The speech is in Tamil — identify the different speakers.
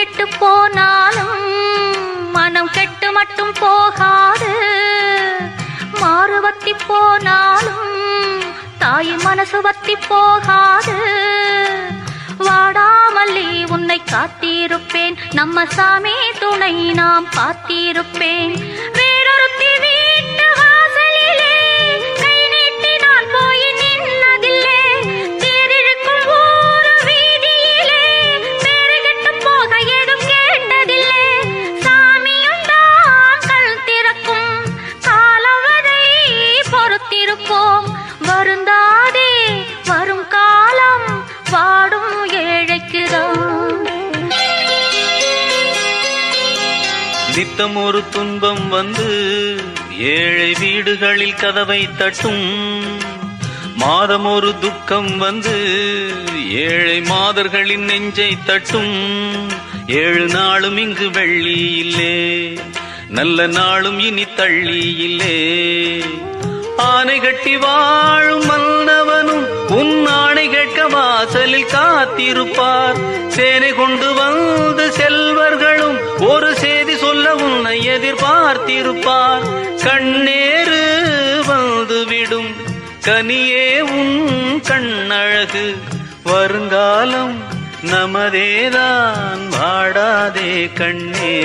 Speaker 1: கெட்டு போனாலும் மனம் கெட்டு மட்டும் போகாது. மாறு வத்தி போனாலும் தாய் மனசு வத்தி போகாது. வாடாமல்லி உன்னை காத்திருப்பேன், நம்ம சாமி துணை நாம் காத்திருப்பேன். வேறொருத்தி வீட்டு வாசலிலே கை நீட்டி நான் போய் நின்னதில்லை. தேரிழுக்கும் ஊர் வீதியிலே பேரு கெட்டு போக ஏதும் கேட்டதில்லை. சாமியும் தான் கண் திறக்கும் காலம் வரை பொறுத்திருப்போம். வருந்தாதே வரும் காலம் வாடும் ஏழைக்குதான்.
Speaker 2: நித்தம் ஒரு துன்பம் வந்து ஏழை வீடுகளில் கதவை தட்டும். மாதம் ஒரு துக்கம் வந்து ஏழை மாதர்களின் நெஞ்சை தட்டும். 7 நாளும் இங்கு வெள்ளி இல்லே, நல்ல நாளும் இனி தள்ளி இல்லே. ஆனை கட்டி வாழும் மன்னவனும் உன் ஆணை கேட்க வாசலில் காத்திருப்பார். சேனை கொண்டு வந்து செல்வர்களும் ஒரு செய்தி சொல்ல உன்னை எதிர்பார்த்திருப்பார். கண்ணேறு வந்துவிடும் கனியே உன் கண்ணழகு. வருங்காலம் நமதேதான் வாடாதே கண்ணே.